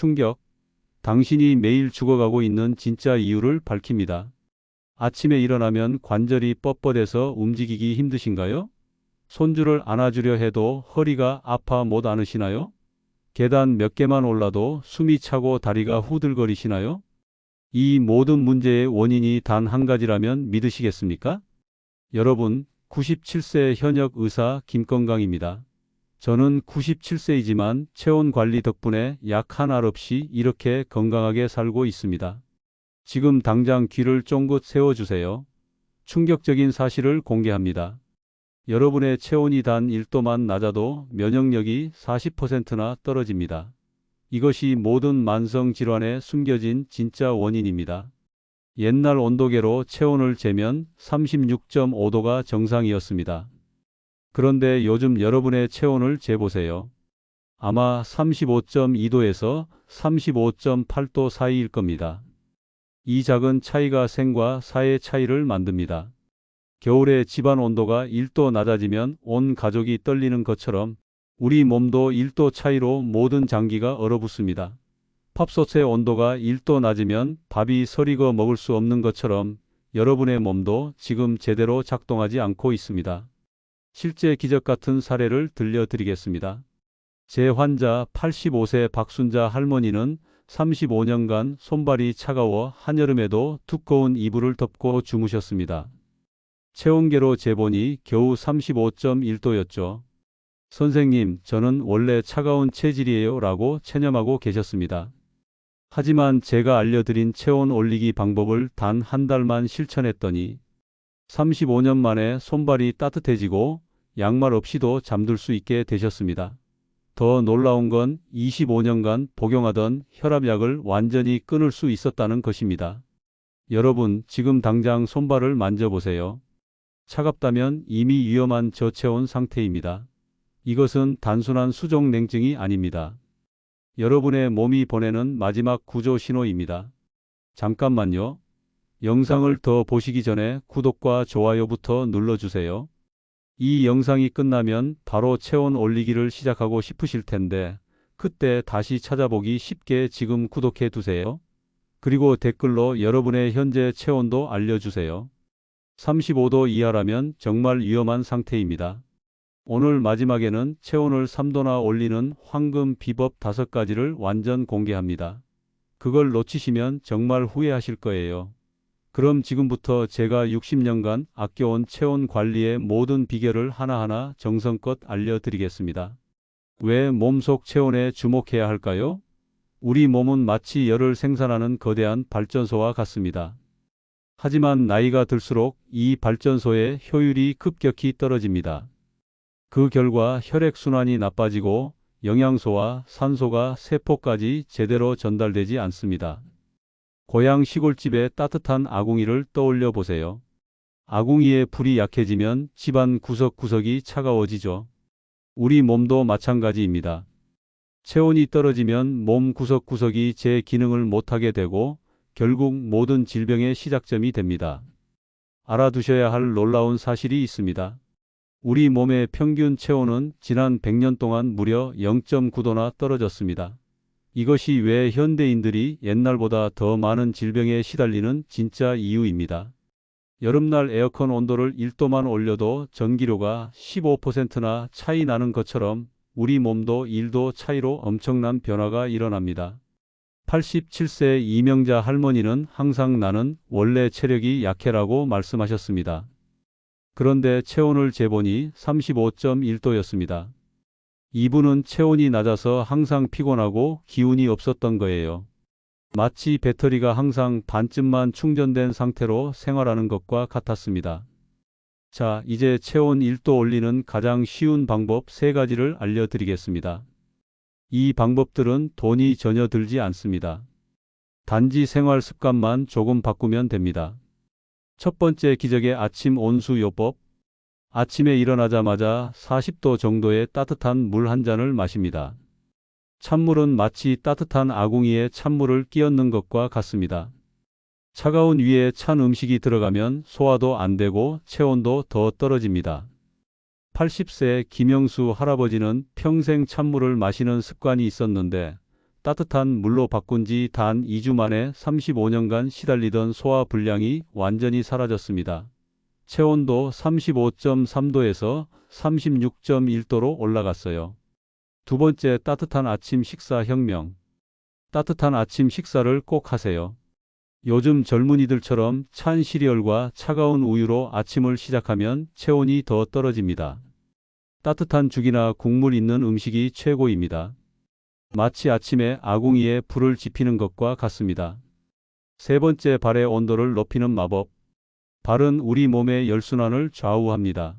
충격. 당신이 매일 죽어가고 있는 진짜 이유를 밝힙니다. 아침에 일어나면 관절이 뻣뻣해서 움직이기 힘드신가요? 손주를 안아주려 해도 허리가 아파 못 안으시나요? 계단 몇 개만 올라도 숨이 차고 다리가 후들거리시나요? 이 모든 문제의 원인이 단 한 가지라면 믿으시겠습니까? 여러분, 97세 현역 의사 김건강입니다. 저는 97세이지만 체온 관리 덕분에 약 한 알 없이 이렇게 건강하게 살고 있습니다. 지금 당장 귀를 쫑긋 세워주세요. 충격적인 사실을 공개합니다. 여러분의 체온이 단 1도만 낮아도 면역력이 40%나 떨어집니다. 이것이 모든 만성 질환에 숨겨진 진짜 원인입니다. 옛날 온도계로 체온을 재면 36.5도가 정상이었습니다. 그런데 요즘 여러분의 체온을 재보세요. 아마 35.2도에서 35.8도 사이일 겁니다. 이 작은 차이가 생과 사의 차이를 만듭니다. 겨울에 집안 온도가 1도 낮아지면 온 가족이 떨리는 것처럼 우리 몸도 1도 차이로 모든 장기가 얼어붙습니다. 팝솥의 온도가 1도 낮으면 밥이 서리거 먹을 수 없는 것처럼 여러분의 몸도 지금 제대로 작동하지 않고 있습니다. 실제 기적 같은 사례를 들려드리겠습니다. 제 환자 85세 박순자 할머니는 35년간 손발이 차가워 한여름에도 두꺼운 이불을 덮고 주무셨습니다. 체온계로 재보니 겨우 35.1도였죠. 선생님, 저는 원래 차가운 체질이에요 라고 체념하고 계셨습니다. 하지만 제가 알려드린 체온 올리기 방법을 단 한 달만 실천했더니 35년 만에 손발이 따뜻해지고 양말 없이도 잠들 수 있게 되셨습니다. 더 놀라운 건 25년간 복용하던 혈압약을 완전히 끊을 수 있었다는 것입니다. 여러분, 지금 당장 손발을 만져보세요. 차갑다면 이미 위험한 저체온 상태입니다. 이것은 단순한 수족 냉증이 아닙니다. 여러분의 몸이 보내는 마지막 구조 신호입니다. 잠깐만요. 영상을 더 보시기 전에 구독과 좋아요부터 눌러주세요. 이 영상이 끝나면 바로 체온 올리기를 시작하고 싶으실 텐데 그때 다시 찾아보기 쉽게 지금 구독해 두세요. 그리고 댓글로 여러분의 현재 체온도 알려주세요. 35도 이하라면 정말 위험한 상태입니다. 오늘 마지막에는 체온을 3도나 올리는 황금 비법 5가지를 완전 공개합니다. 그걸 놓치시면 정말 후회하실 거예요. 그럼 지금부터 제가 60년간 아껴온 체온 관리의 모든 비결을 하나하나 정성껏 알려드리겠습니다. 왜 몸속 체온에 주목해야 할까요? 우리 몸은 마치 열을 생산하는 거대한 발전소와 같습니다. 하지만 나이가 들수록 이 발전소의 효율이 급격히 떨어집니다. 그 결과 혈액순환이 나빠지고 영양소와 산소가 세포까지 제대로 전달되지 않습니다. 고향 시골집의 따뜻한 아궁이를 떠올려 보세요. 아궁이의 불이 약해지면 집안 구석구석이 차가워지죠. 우리 몸도 마찬가지입니다. 체온이 떨어지면 몸 구석구석이 제 기능을 못하게 되고 결국 모든 질병의 시작점이 됩니다. 알아두셔야 할 놀라운 사실이 있습니다. 우리 몸의 평균 체온은 지난 100년 동안 무려 0.9도나 떨어졌습니다. 이것이 왜 현대인들이 옛날보다 더 많은 질병에 시달리는 진짜 이유입니다. 여름날 에어컨 온도를 1도만 올려도 전기료가 15%나 차이 나는 것처럼 우리 몸도 1도 차이로 엄청난 변화가 일어납니다. 87세 이명자 할머니는 항상 나는 원래 체력이 약해라고 말씀하셨습니다. 그런데 체온을 재보니 35.1도였습니다. 이분은 체온이 낮아서 항상 피곤하고 기운이 없었던 거예요. 마치 배터리가 항상 반쯤만 충전된 상태로 생활하는 것과 같았습니다. 자, 이제 체온 1도 올리는 가장 쉬운 방법 3가지를 알려드리겠습니다. 이 방법들은 돈이 전혀 들지 않습니다. 단지 생활 습관만 조금 바꾸면 됩니다. 첫 번째 기적의 아침 온수 요법. 아침에 일어나자마자 40도 정도의 따뜻한 물 한 잔을 마십니다. 찬물은 마치 따뜻한 아궁이에 찬물을 끼얹는 것과 같습니다. 차가운 위에 찬 음식이 들어가면 소화도 안 되고 체온도 더 떨어집니다. 80세 김영수 할아버지는 평생 찬물을 마시는 습관이 있었는데 따뜻한 물로 바꾼 지 단 2주 만에 35년간 시달리던 소화 불량이 완전히 사라졌습니다. 체온도 35.3도에서 36.1도로 올라갔어요. 두 번째, 따뜻한 아침 식사 혁명. 따뜻한 아침 식사를 꼭 하세요. 요즘 젊은이들처럼 찬 시리얼과 차가운 우유로 아침을 시작하면 체온이 더 떨어집니다. 따뜻한 죽이나 국물 있는 음식이 최고입니다. 마치 아침에 아궁이에 불을 지피는 것과 같습니다. 세 번째, 발의 온도를 높이는 마법. 발은 우리 몸의 혈순환을 좌우합니다.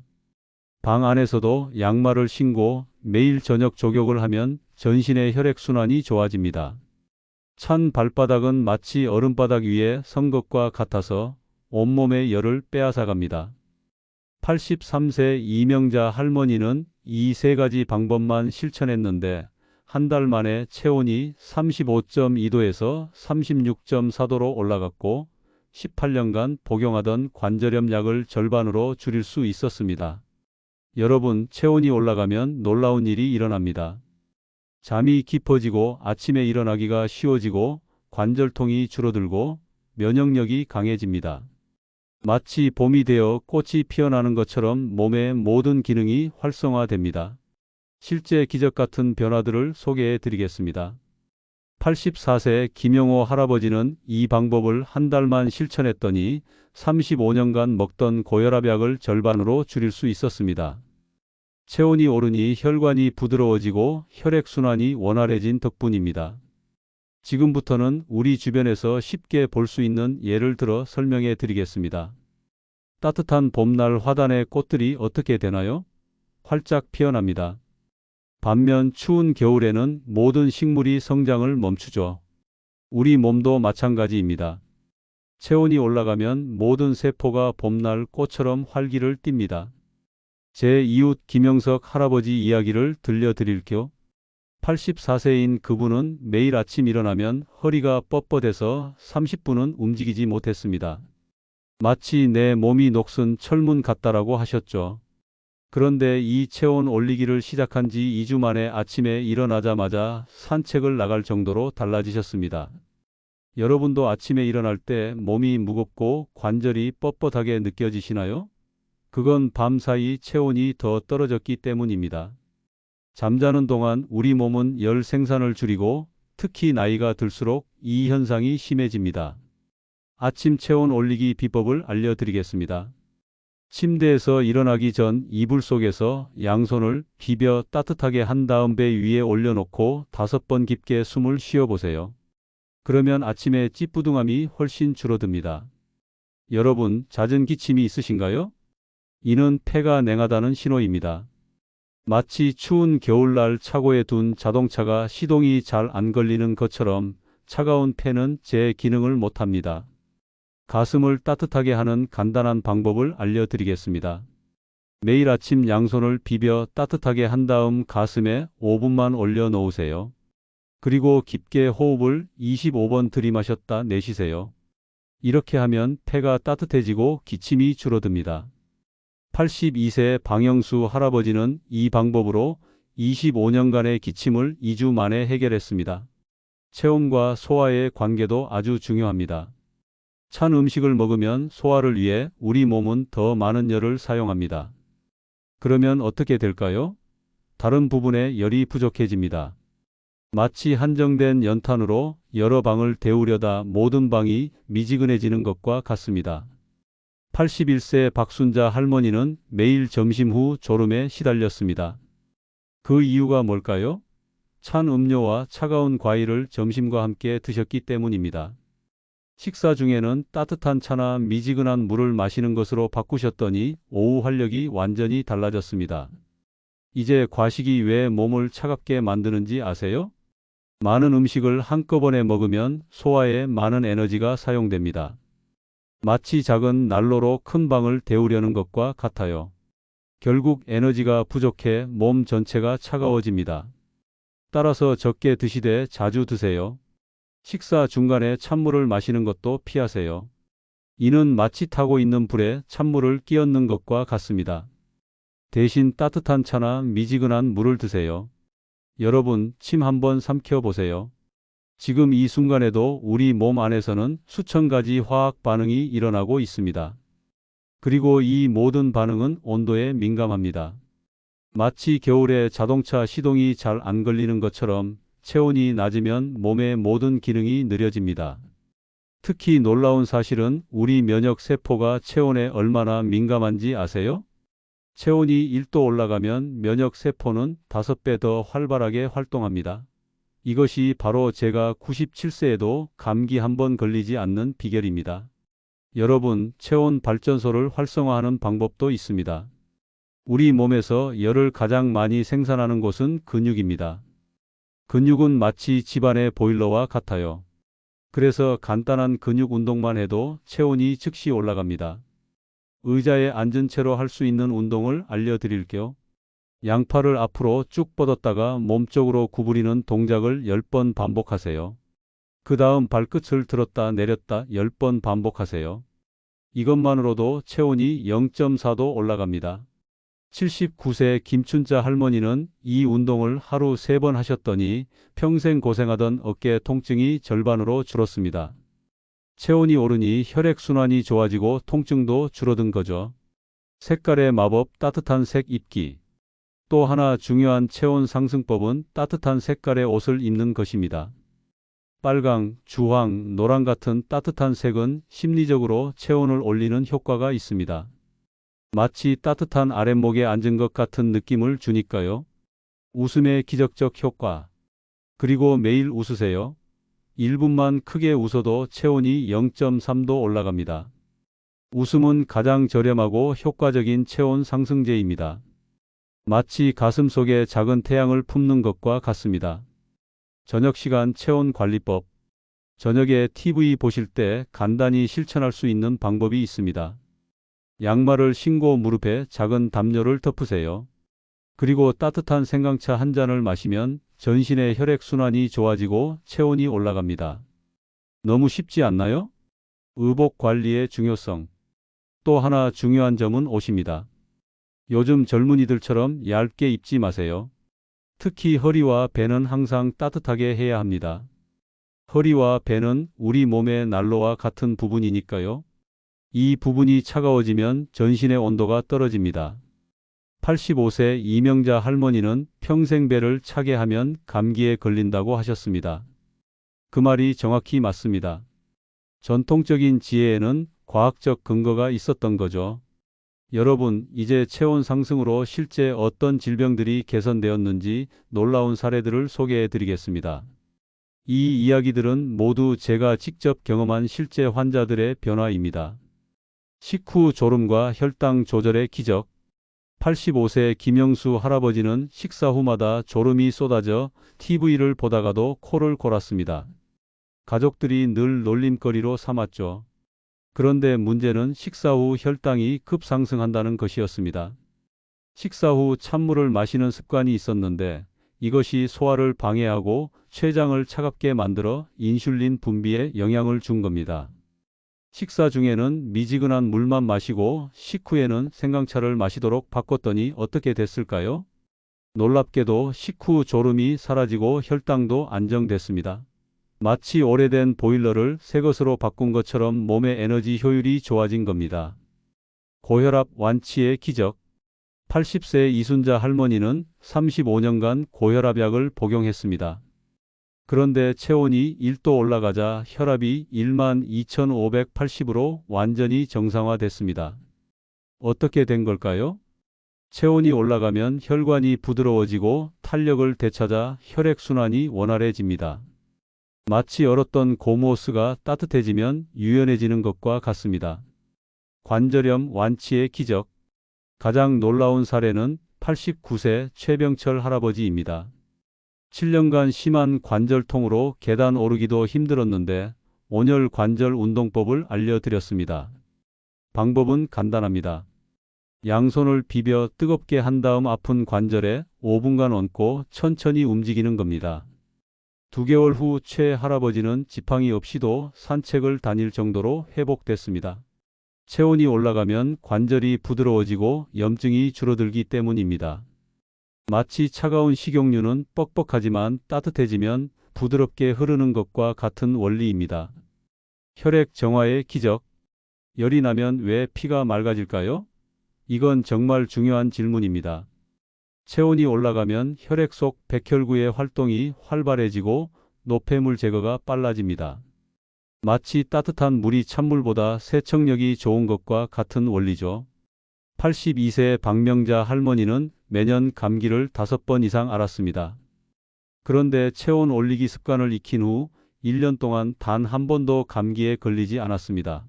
방 안에서도 양말을 신고 매일 저녁 족욕을 하면 전신의 혈액순환이 좋아집니다. 찬 발바닥은 마치 얼음바닥 위에 선 것과 같아서 온몸의 열을 빼앗아갑니다. 83세 이명자 할머니는 이 세 가지 방법만 실천했는데 한 달 만에 체온이 35.2도에서 36.4도로 올라갔고 18년간 복용하던 관절염 약을 절반으로 줄일 수 있었습니다. 여러분, 체온이 올라가면 놀라운 일이 일어납니다. 잠이 깊어지고 아침에 일어나기가 쉬워지고 관절통이 줄어들고 면역력이 강해집니다. 마치 봄이 되어 꽃이 피어나는 것처럼 몸의 모든 기능이 활성화됩니다. 실제 기적 같은 변화들을 소개해 드리겠습니다. 84세 김영호 할아버지는 이 방법을 한 달만 실천했더니 35년간 먹던 고혈압약을 절반으로 줄일 수 있었습니다. 체온이 오르니 혈관이 부드러워지고 혈액순환이 원활해진 덕분입니다. 지금부터는 우리 주변에서 쉽게 볼 수 있는 예를 들어 설명해 드리겠습니다. 따뜻한 봄날 화단의 꽃들이 어떻게 되나요? 활짝 피어납니다. 반면 추운 겨울에는 모든 식물이 성장을 멈추죠. 우리 몸도 마찬가지입니다. 체온이 올라가면 모든 세포가 봄날 꽃처럼 활기를 띱니다. 제 이웃 김영석 할아버지 이야기를 들려드릴게요. 84세인 그분은 매일 아침 일어나면 허리가 뻣뻣해서 30분은 움직이지 못했습니다. 마치 내 몸이 녹슨 철문 같다라고 하셨죠. 그런데 이 체온 올리기를 시작한 지 2주 만에 아침에 일어나자마자 산책을 나갈 정도로 달라지셨습니다. 여러분도 아침에 일어날 때 몸이 무겁고 관절이 뻣뻣하게 느껴지시나요? 그건 밤사이 체온이 더 떨어졌기 때문입니다. 잠자는 동안 우리 몸은 열 생산을 줄이고 특히 나이가 들수록 이 현상이 심해집니다. 아침 체온 올리기 비법을 알려드리겠습니다. 침대에서 일어나기 전 이불 속에서 양손을 비벼 따뜻하게 한 다음 배 위에 올려놓고 5번 깊게 숨을 쉬어보세요. 그러면 아침에 찌뿌둥함이 훨씬 줄어듭니다. 여러분, 잦은 기침이 있으신가요? 이는 폐가 냉하다는 신호입니다. 마치 추운 겨울날 차고에 둔 자동차가 시동이 잘 안 걸리는 것처럼 차가운 폐는 제 기능을 못합니다. 가슴을 따뜻하게 하는 간단한 방법을 알려드리겠습니다. 매일 아침 양손을 비벼 따뜻하게 한 다음 가슴에 5분만 올려놓으세요. 그리고 깊게 호흡을 25번 들이마셨다 내쉬세요. 이렇게 하면 폐가 따뜻해지고 기침이 줄어듭니다. 82세 방영수 할아버지는 이 방법으로 25년간의 기침을 2주 만에 해결했습니다. 체온과 소화의 관계도 아주 중요합니다. 찬 음식을 먹으면 소화를 위해 우리 몸은 더 많은 열을 사용합니다. 그러면 어떻게 될까요? 다른 부분에 열이 부족해집니다. 마치 한정된 연탄으로 여러 방을 데우려다 모든 방이 미지근해지는 것과 같습니다. 81세 박순자 할머니는 매일 점심 후 졸음에 시달렸습니다. 그 이유가 뭘까요? 찬 음료와 차가운 과일을 점심과 함께 드셨기 때문입니다. 식사 중에는 따뜻한 차나 미지근한 물을 마시는 것으로 바꾸셨더니 오후 활력이 완전히 달라졌습니다. 이제 과식이 왜 몸을 차갑게 만드는지 아세요? 많은 음식을 한꺼번에 먹으면 소화에 많은 에너지가 사용됩니다. 마치 작은 난로로 큰 방을 데우려는 것과 같아요. 결국 에너지가 부족해 몸 전체가 차가워집니다. 따라서 적게 드시되 자주 드세요. 식사 중간에 찬물을 마시는 것도 피하세요. 이는 마치 타고 있는 불에 찬물을 끼얹는 것과 같습니다. 대신 따뜻한 차나 미지근한 물을 드세요. 여러분, 침 한번 삼켜 보세요. 지금 이 순간에도 우리 몸 안에서는 수천 가지 화학 반응이 일어나고 있습니다. 그리고 이 모든 반응은 온도에 민감합니다. 마치 겨울에 자동차 시동이 잘 안 걸리는 것처럼 체온이 낮으면 몸의 모든 기능이 느려집니다. 특히 놀라운 사실은 우리 면역 세포가 체온에 얼마나 민감한지 아세요? 체온이 1도 올라가면 면역 세포는 5배 더 활발하게 활동합니다. 이것이 바로 제가 97세에도 감기 한 번 걸리지 않는 비결입니다. 여러분, 체온 발전소를 활성화하는 방법도 있습니다. 우리 몸에서 열을 가장 많이 생산하는 곳은 근육입니다. 근육은 마치 집안의 보일러와 같아요. 그래서 간단한 근육 운동만 해도 체온이 즉시 올라갑니다. 의자에 앉은 채로 할 수 있는 운동을 알려드릴게요. 양팔을 앞으로 쭉 뻗었다가 몸쪽으로 구부리는 동작을 10번 반복하세요. 그 다음 발끝을 들었다 내렸다 10번 반복하세요. 이것만으로도 체온이 0.4도 올라갑니다. 79세 김춘자 할머니는 이 운동을 하루 3번 하셨더니 평생 고생하던 어깨 통증이 절반으로 줄었습니다. 체온이 오르니 혈액순환이 좋아지고 통증도 줄어든 거죠. 색깔의 마법 따뜻한 색 입기. 또 하나 중요한 체온 상승법은 따뜻한 색깔의 옷을 입는 것입니다. 빨강, 주황, 노랑 같은 따뜻한 색은 심리적으로 체온을 올리는 효과가 있습니다. 마치 따뜻한 아랫목에 앉은 것 같은 느낌을 주니까요. 웃음의 기적적 효과. 그리고 매일 웃으세요. 1분만 크게 웃어도 체온이 0.3도 올라갑니다. 웃음은 가장 저렴하고 효과적인 체온 상승제입니다. 마치 가슴 속에 작은 태양을 품는 것과 같습니다. 저녁 시간 체온 관리법. 저녁에 TV 보실 때 간단히 실천할 수 있는 방법이 있습니다. 양말을 신고 무릎에 작은 담요를 덮으세요. 그리고 따뜻한 생강차 한 잔을 마시면 전신의 혈액순환이 좋아지고 체온이 올라갑니다. 너무 쉽지 않나요? 의복 관리의 중요성. 또 하나 중요한 점은 옷입니다. 요즘 젊은이들처럼 얇게 입지 마세요. 특히 허리와 배는 항상 따뜻하게 해야 합니다. 허리와 배는 우리 몸의 난로와 같은 부분이니까요. 이 부분이 차가워지면 전신의 온도가 떨어집니다. 85세 이명자 할머니는 평생 배를 차게 하면 감기에 걸린다고 하셨습니다. 그 말이 정확히 맞습니다. 전통적인 지혜에는 과학적 근거가 있었던 거죠. 여러분, 이제 체온 상승으로 실제 어떤 질병들이 개선되었는지 놀라운 사례들을 소개해 드리겠습니다. 이 이야기들은 모두 제가 직접 경험한 실제 환자들의 변화입니다. 식후 졸음과 혈당 조절의 기적. 85세 김영수 할아버지는 식사 후마다 졸음이 쏟아져 TV를 보다가도 코를 골았습니다. 가족들이 늘 놀림거리로 삼았죠. 그런데 문제는 식사 후 혈당이 급상승한다는 것이었습니다. 식사 후 찬물을 마시는 습관이 있었는데 이것이 소화를 방해하고 췌장을 차갑게 만들어 인슐린 분비에 영향을 준 겁니다. 식사 중에는 미지근한 물만 마시고 식후에는 생강차를 마시도록 바꿨더니 어떻게 됐을까요? 놀랍게도 식후 졸음이 사라지고 혈당도 안정됐습니다. 마치 오래된 보일러를 새 것으로 바꾼 것처럼 몸의 에너지 효율이 좋아진 겁니다. 고혈압 완치의 기적. 80세 이순자 할머니는 35년간 고혈압약을 복용했습니다. 그런데 체온이 1도 올라가자 혈압이 12,580으로 완전히 정상화됐습니다. 어떻게 된 걸까요? 체온이 올라가면 혈관이 부드러워지고 탄력을 되찾아 혈액순환이 원활해집니다. 마치 얼었던 고무호스가 따뜻해지면 유연해지는 것과 같습니다. 관절염 완치의 기적. 가장 놀라운 사례는 89세 최병철 할아버지입니다. 7년간 심한 관절통으로 계단 오르기도 힘들었는데 온열 관절 운동법을 알려드렸습니다. 방법은 간단합니다. 양손을 비벼 뜨겁게 한 다음 아픈 관절에 5분간 얹고 천천히 움직이는 겁니다. 2개월 후 최 할아버지는 지팡이 없이도 산책을 다닐 정도로 회복됐습니다. 체온이 올라가면 관절이 부드러워지고 염증이 줄어들기 때문입니다. 마치 차가운 식용유는 뻑뻑하지만 따뜻해지면 부드럽게 흐르는 것과 같은 원리입니다. 혈액 정화의 기적. 열이 나면 왜 피가 맑아질까요? 이건 정말 중요한 질문입니다. 체온이 올라가면 혈액 속 백혈구의 활동이 활발해지고 노폐물 제거가 빨라집니다. 마치 따뜻한 물이 찬물보다 세척력이 좋은 것과 같은 원리죠. 82세 박명자 할머니는 매년 감기를 5번 이상 앓았습니다. 그런데 체온 올리기 습관을 익힌 후 1년 동안 단 한 번도 감기에 걸리지 않았습니다.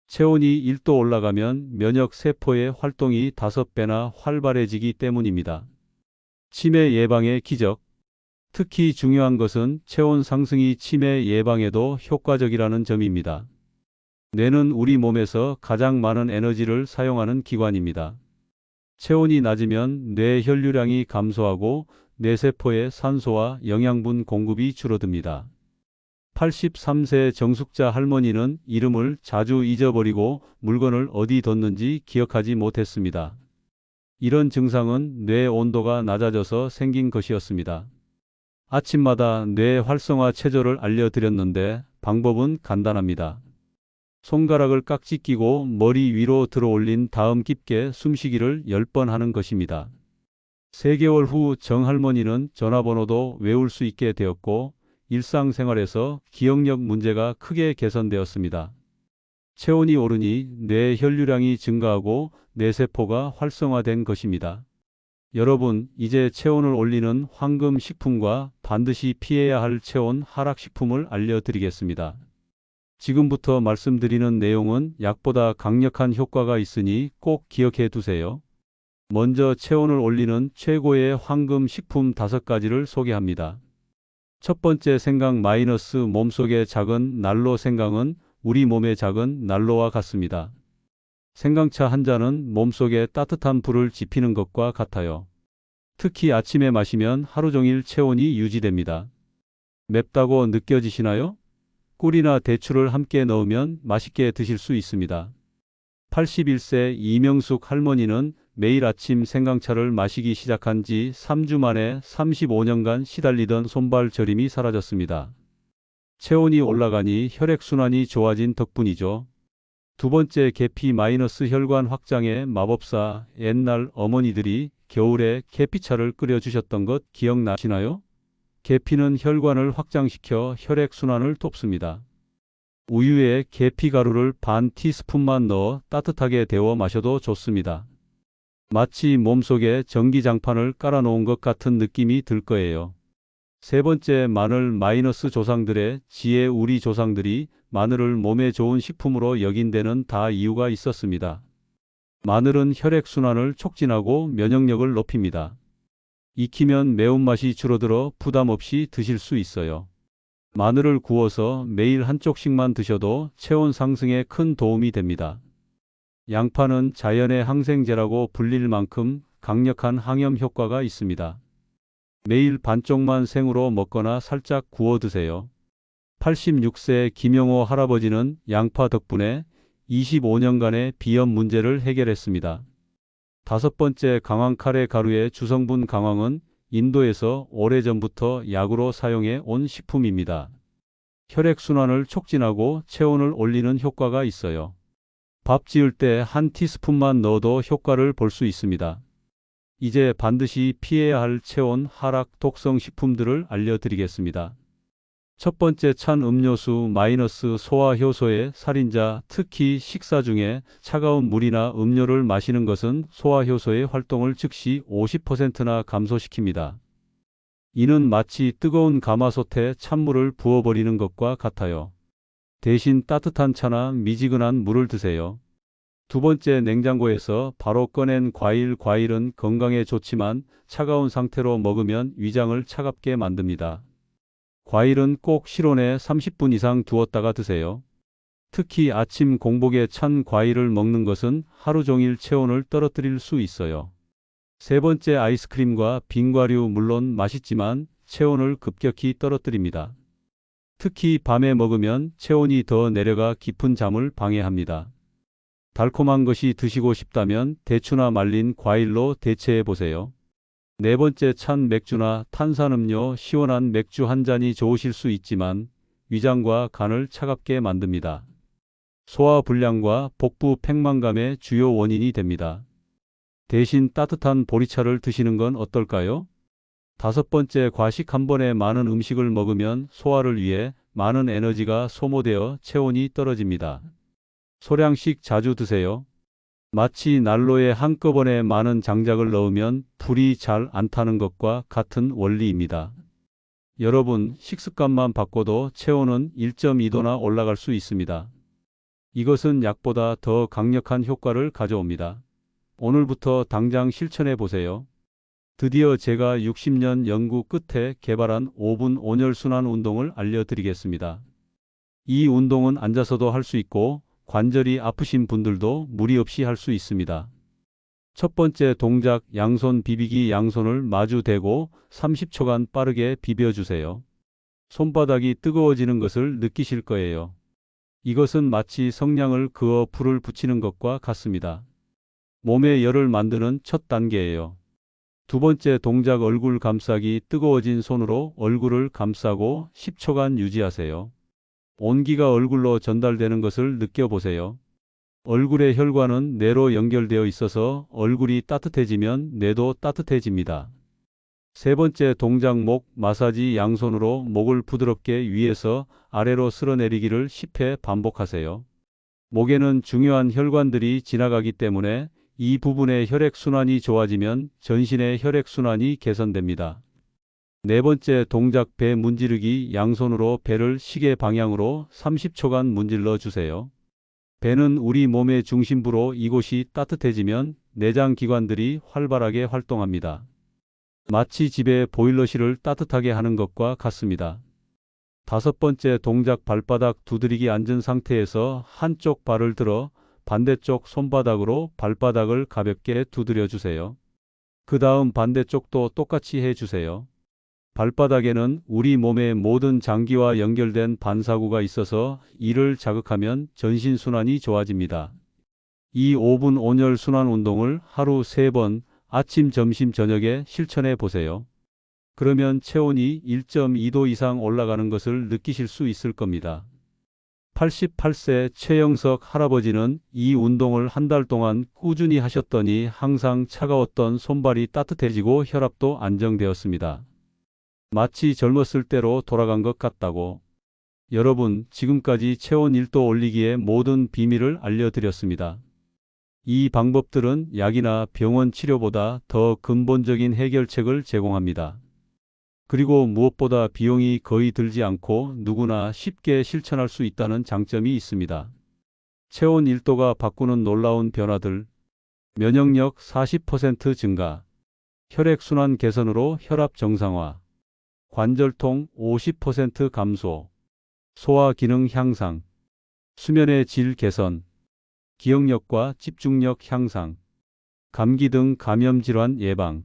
체온이 1도 올라가면 면역 세포의 활동이 5배나 활발해지기 때문입니다. 치매 예방의 기적. 특히 중요한 것은 체온 상승이 치매 예방에도 효과적이라는 점입니다. 뇌는 우리 몸에서 가장 많은 에너지를 사용하는 기관입니다. 체온이 낮으면 뇌 혈류량이 감소하고 뇌세포의 산소와 영양분 공급이 줄어듭니다. 83세 정숙자 할머니는 이름을 자주 잊어버리고 물건을 어디 뒀는지 기억하지 못했습니다. 이런 증상은 뇌 온도가 낮아져서 생긴 것이었습니다. 아침마다 뇌 활성화 체조를 알려드렸는데 방법은 간단합니다. 손가락을 깍지 끼고 머리 위로 들어 올린 다음 깊게 숨쉬기를 10번 하는 것입니다. 3개월 후 정할머니는 전화번호도 외울 수 있게 되었고 일상생활에서 기억력 문제가 크게 개선되었습니다. 체온이 오르니 뇌 혈류량이 증가하고 뇌세포가 활성화된 것입니다. 여러분, 이제 체온을 올리는 황금 식품과 반드시 피해야 할 체온 하락 식품을 알려드리겠습니다. 지금부터 말씀드리는 내용은 약보다 강력한 효과가 있으니 꼭 기억해 두세요. 먼저 체온을 올리는 최고의 황금 식품 5가지를 소개합니다. 첫 번째 생강 마이너스. 몸속의 작은 난로. 생강은 우리 몸의 작은 난로와 같습니다. 생강차 한 잔은 몸속에 따뜻한 불을 지피는 것과 같아요. 특히 아침에 마시면 하루 종일 체온이 유지됩니다. 맵다고 느껴지시나요? 꿀이나 대추를 함께 넣으면 맛있게 드실 수 있습니다. 81세 이명숙 할머니는 매일 아침 생강차를 마시기 시작한 지 3주 만에 35년간 시달리던 손발 저림이 사라졌습니다. 체온이 올라가니 혈액순환이 좋아진 덕분이죠. 두 번째 계피 마이너스. 혈관 확장의 마법사. 옛날 어머니들이 겨울에 계피차를 끓여주셨던 것 기억나시나요? 계피는 혈관을 확장시켜 혈액순환을 돕습니다. 우유에 계피가루를 반 티스푼만 넣어 따뜻하게 데워 마셔도 좋습니다. 마치 몸속에 전기장판을 깔아놓은 것 같은 느낌이 들 거예요. 세 번째 마늘 마이너스. 조상들의 지혜. 우리 조상들이 마늘을 몸에 좋은 식품으로 여긴 데는 다 이유가 있었습니다. 마늘은 혈액순환을 촉진하고 면역력을 높입니다. 익히면 매운맛이 줄어들어 부담 없이 드실 수 있어요. 마늘을 구워서 매일 한 쪽씩만 드셔도 체온 상승에 큰 도움이 됩니다. 양파는 자연의 항생제라고 불릴 만큼 강력한 항염 효과가 있습니다. 매일 반쪽만 생으로 먹거나 살짝 구워 드세요. 86세 김영호 할아버지는 양파 덕분에 25년간의 비염 문제를 해결했습니다. 5번째 강황. 카레 가루의 주성분 강황은 인도에서 오래전부터 약으로 사용해 온 식품입니다. 혈액순환을 촉진하고 체온을 올리는 효과가 있어요. 밥 지을 때 한 티스푼만 넣어도 효과를 볼 수 있습니다. 이제 반드시 피해야 할 체온 하락 독성 식품들을 알려드리겠습니다. 첫 번째 찬 음료수 마이너스. 소화효소의 살인자. 특히 식사 중에 차가운 물이나 음료를 마시는 것은 소화효소의 활동을 즉시 50%나 감소시킵니다. 이는 마치 뜨거운 가마솥에 찬물을 부어버리는 것과 같아요. 대신 따뜻한 차나 미지근한 물을 드세요. 두 번째 냉장고에서 바로 꺼낸 과일. 과일은 건강에 좋지만 차가운 상태로 먹으면 위장을 차갑게 만듭니다. 과일은 꼭 실온에 30분 이상 두었다가 드세요. 특히 아침 공복에 찬 과일을 먹는 것은 하루 종일 체온을 떨어뜨릴 수 있어요. 세 번째 아이스크림과 빙과류. 물론 맛있지만 체온을 급격히 떨어뜨립니다. 특히 밤에 먹으면 체온이 더 내려가 깊은 잠을 방해합니다. 달콤한 것이 드시고 싶다면 대추나 말린 과일로 대체해 보세요. 네 번째, 찬 맥주나 탄산음료, 시원한 맥주 한 잔이 좋으실 수 있지만 위장과 간을 차갑게 만듭니다. 소화불량과 복부 팽만감의 주요 원인이 됩니다. 대신 따뜻한 보리차를 드시는 건 어떨까요? 다섯 번째, 과식 한 번에 많은 음식을 먹으면 소화를 위해 많은 에너지가 소모되어 체온이 떨어집니다. 소량씩 자주 드세요. 마치 난로에 한꺼번에 많은 장작을 넣으면 불이 잘 안 타는 것과 같은 원리입니다. 여러분, 식습관만 바꿔도 체온은 1.2도나 올라갈 수 있습니다. 이것은 약보다 더 강력한 효과를 가져옵니다. 오늘부터 당장 실천해 보세요. 드디어 제가 60년 연구 끝에 개발한 5분 온열순환 운동을 알려드리겠습니다. 이 운동은 앉아서도 할 수 있고 관절이 아프신 분들도 무리 없이 할 수 있습니다. 첫 번째 동작, 양손 비비기. 양손을 마주 대고 30초간 빠르게 비벼주세요. 손바닥이 뜨거워지는 것을 느끼실 거예요. 이것은 마치 성냥을 그어 불을 붙이는 것과 같습니다. 몸에 열을 만드는 첫 단계예요. 두 번째 동작, 얼굴 감싸기. 뜨거워진 손으로 얼굴을 감싸고 10초간 유지하세요. 온기가 얼굴로 전달되는 것을 느껴보세요. 얼굴의 혈관은 뇌로 연결되어 있어서 얼굴이 따뜻해지면 뇌도 따뜻해집니다. 세 번째 동작, 목 마사지. 양손으로 목을 부드럽게 위에서 아래로 쓸어내리기를 10회 반복하세요. 목에는 중요한 혈관들이 지나가기 때문에 이 부분의 혈액순환이 좋아지면 전신의 혈액순환이 개선됩니다. 네 번째 동작, 배 문지르기. 양손으로 배를 시계 방향으로 30초간 문질러 주세요. 배는 우리 몸의 중심부로 이곳이 따뜻해지면 내장 기관들이 활발하게 활동합니다. 마치 집의 보일러실을 따뜻하게 하는 것과 같습니다. 다섯 번째 동작, 발바닥 두드리기. 앉은 상태에서 한쪽 발을 들어 반대쪽 손바닥으로 발바닥을 가볍게 두드려 주세요. 그 다음 반대쪽도 똑같이 해주세요. 발바닥에는 우리 몸의 모든 장기와 연결된 반사구가 있어서 이를 자극하면 전신순환이 좋아집니다. 이 5분 온열순환 운동을 하루 3번 아침, 점심, 저녁에 실천해 보세요. 그러면 체온이 1.2도 이상 올라가는 것을 느끼실 수 있을 겁니다. 88세 최영석 할아버지는 이 운동을 한 달 동안 꾸준히 하셨더니 항상 차가웠던 손발이 따뜻해지고 혈압도 안정되었습니다. 마치 젊었을 때로 돌아간 것 같다고. 여러분, 지금까지 체온 1도 올리기의 모든 비밀을 알려드렸습니다. 이 방법들은 약이나 병원 치료보다 더 근본적인 해결책을 제공합니다. 그리고 무엇보다 비용이 거의 들지 않고 누구나 쉽게 실천할 수 있다는 장점이 있습니다. 체온 1도가 바꾸는 놀라운 변화들. 면역력 40% 증가, 혈액순환 개선으로 혈압 정상화, 관절통 50% 감소, 소화 기능 향상, 수면의 질 개선, 기억력과 집중력 향상, 감기 등 감염 질환 예방.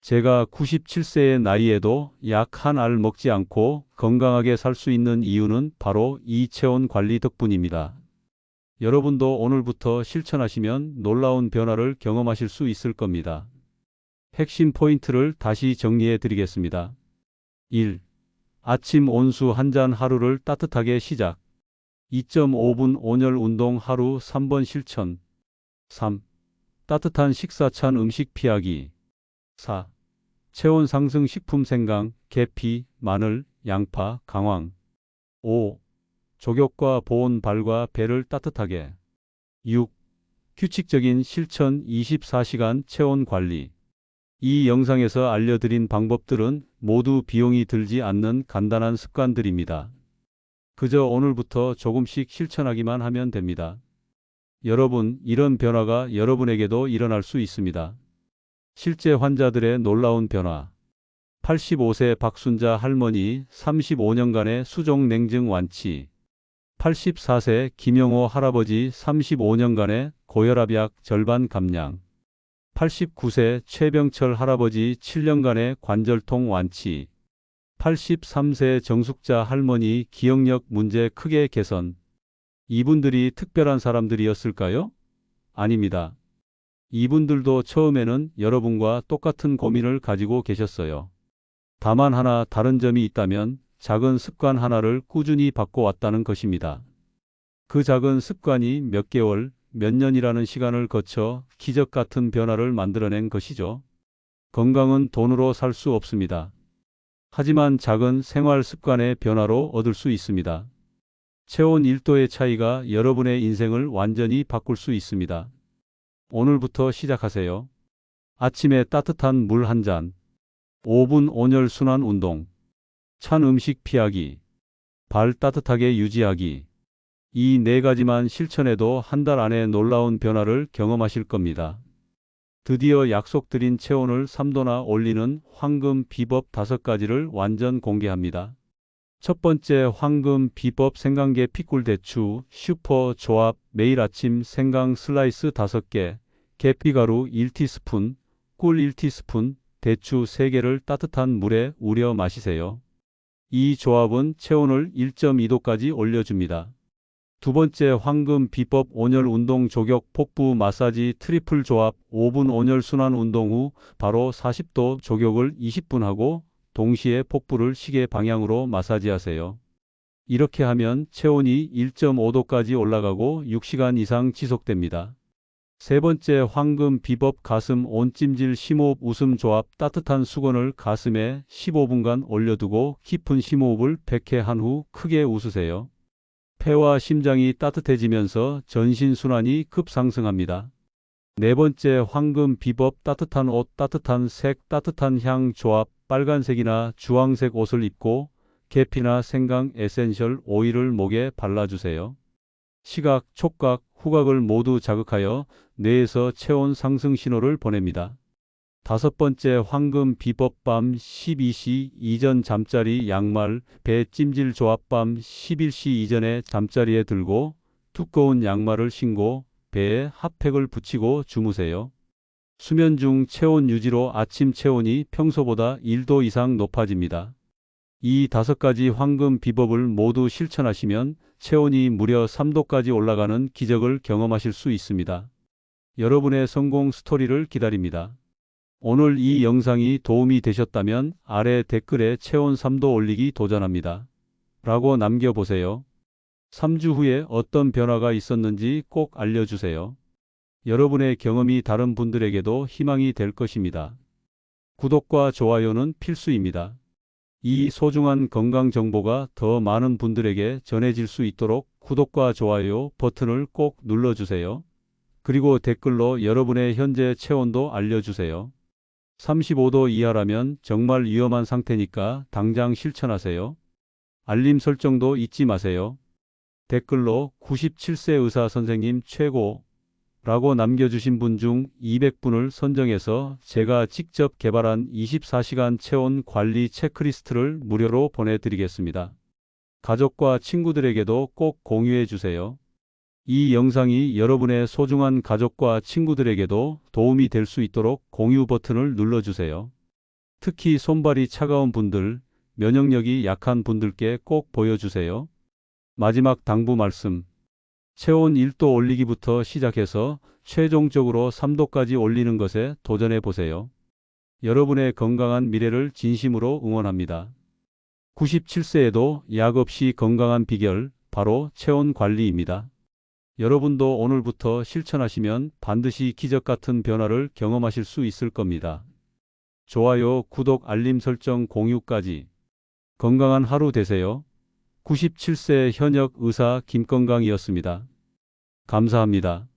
제가 97세의 나이에도 약 한 알 먹지 않고 건강하게 살 수 있는 이유는 바로 이 체온 관리 덕분입니다. 여러분도 오늘부터 실천하시면 놀라운 변화를 경험하실 수 있을 겁니다. 핵심 포인트를 다시 정리해 드리겠습니다. 1. 아침 온수 한 잔. 하루를 따뜻하게 시작. 2.5분 온열 운동 하루 3번 실천. 3. 따뜻한 식사, 찬 음식 피하기. 4. 체온 상승 식품 생강, 계피, 마늘, 양파, 강황. 5. 족욕과 보온. 발과 배를 따뜻하게. 6. 규칙적인 실천 24시간 체온 관리. 이 영상에서 알려드린 방법들은 모두 비용이 들지 않는 간단한 습관들입니다. 그저 오늘부터 조금씩 실천하기만 하면 됩니다. 여러분, 이런 변화가 여러분에게도 일어날 수 있습니다. 실제 환자들의 놀라운 변화. 85세 박순자 할머니 35년간의 수족 냉증 완치. 84세 김영호 할아버지 35년간의 고혈압약 절반 감량. 89세 최병철 할아버지 7년간의 관절통 완치. 83세 정숙자 할머니 기억력 문제 크게 개선. 이분들이 특별한 사람들이었을까요? 아닙니다. 이분들도 처음에는 여러분과 똑같은 고민을 가지고 계셨어요. 다만 하나 다른 점이 있다면 작은 습관 하나를 꾸준히 바꿔왔다는 것입니다. 그 작은 습관이 몇 개월, 몇 년이라는 시간을 거쳐 기적 같은 변화를 만들어낸 것이죠. 건강은 돈으로 살 수 없습니다. 하지만 작은 생활 습관의 변화로 얻을 수 있습니다. 체온 1도의 차이가 여러분의 인생을 완전히 바꿀 수 있습니다. 오늘부터 시작하세요. 아침에 따뜻한 물 한 잔, 5분 온열 순환 운동, 찬 음식 피하기, 발 따뜻하게 유지하기. 이 네 가지만 실천해도 한 달 안에 놀라운 변화를 경험하실 겁니다. 드디어 약속드린 체온을 3도나 올리는 황금 비법 5가지를 완전 공개합니다. 첫 번째 황금 비법 생강계 피꿀대추 슈퍼 조합 매일 아침 생강 슬라이스 5개, 계피가루 1티스푼, 꿀 1티스푼, 대추 3개를 따뜻한 물에 우려 마시세요. 이 조합은 체온을 1.2도까지 올려줍니다. 두 번째 황금 비법 온열 운동 조격 복부 마사지 트리플 조합 5분 온열 순환 운동 후 바로 40도 조격을 20분 하고 동시에 복부를 시계 방향으로 마사지하세요. 이렇게 하면 체온이 1.5도까지 올라가고 6시간 이상 지속됩니다. 세 번째 황금 비법 가슴 온찜질 심호흡 웃음 조합 따뜻한 수건을 가슴에 15분간 올려두고 깊은 심호흡을 100회 한 후 크게 웃으세요. 폐와 심장이 따뜻해지면서 전신순환이 급상승합니다. 네 번째 황금 비법 따뜻한 옷 따뜻한 색 따뜻한 향 조합 빨간색이나 주황색 옷을 입고 계피나 생강 에센셜 오일을 목에 발라주세요. 시각, 촉각, 후각을 모두 자극하여 뇌에서 체온 상승 신호를 보냅니다. 다섯 번째 황금 비법 밤 12시 이전 잠자리 양말 배 찜질 조합 밤 11시 이전에 잠자리에 들고 두꺼운 양말을 신고 배에 핫팩을 붙이고 주무세요. 수면 중 체온 유지로 아침 체온이 평소보다 1도 이상 높아집니다. 이 5가지 황금 비법을 모두 실천하시면 체온이 무려 3도까지 올라가는 기적을 경험하실 수 있습니다. 여러분의 성공 스토리를 기다립니다. 오늘 이 영상이 도움이 되셨다면 아래 댓글에 체온 3도 올리기 도전합니다 라고 남겨보세요. 3주 후에 어떤 변화가 있었는지 꼭 알려주세요. 여러분의 경험이 다른 분들에게도 희망이 될 것입니다. 구독과 좋아요는 필수입니다. 이 소중한 건강 정보가 더 많은 분들에게 전해질 수 있도록 구독과 좋아요 버튼을 꼭 눌러주세요. 그리고 댓글로 여러분의 현재 체온도 알려주세요. 35도 이하라면 정말 위험한 상태니까 당장 실천하세요. 알림 설정도 잊지 마세요. 댓글로 97세 의사 선생님 최고 라고 남겨주신 분 중 200분을 선정해서 제가 직접 개발한 24시간 체온 관리 체크리스트를 무료로 보내드리겠습니다. 가족과 친구들에게도 꼭 공유해 주세요. 이 영상이 여러분의 소중한 가족과 친구들에게도 도움이 될 수 있도록 공유 버튼을 눌러주세요. 특히 손발이 차가운 분들, 면역력이 약한 분들께 꼭 보여주세요. 마지막 당부 말씀. 체온 1도 올리기부터 시작해서 최종적으로 3도까지 올리는 것에 도전해 보세요. 여러분의 건강한 미래를 진심으로 응원합니다. 97세에도 약 없이 건강한 비결, 바로 체온 관리입니다. 여러분도 오늘부터 실천하시면 반드시 기적 같은 변화를 경험하실 수 있을 겁니다. 좋아요, 구독, 알림 설정, 공유까지. 건강한 하루 되세요. 97세 현역 의사 김건강이었습니다. 감사합니다.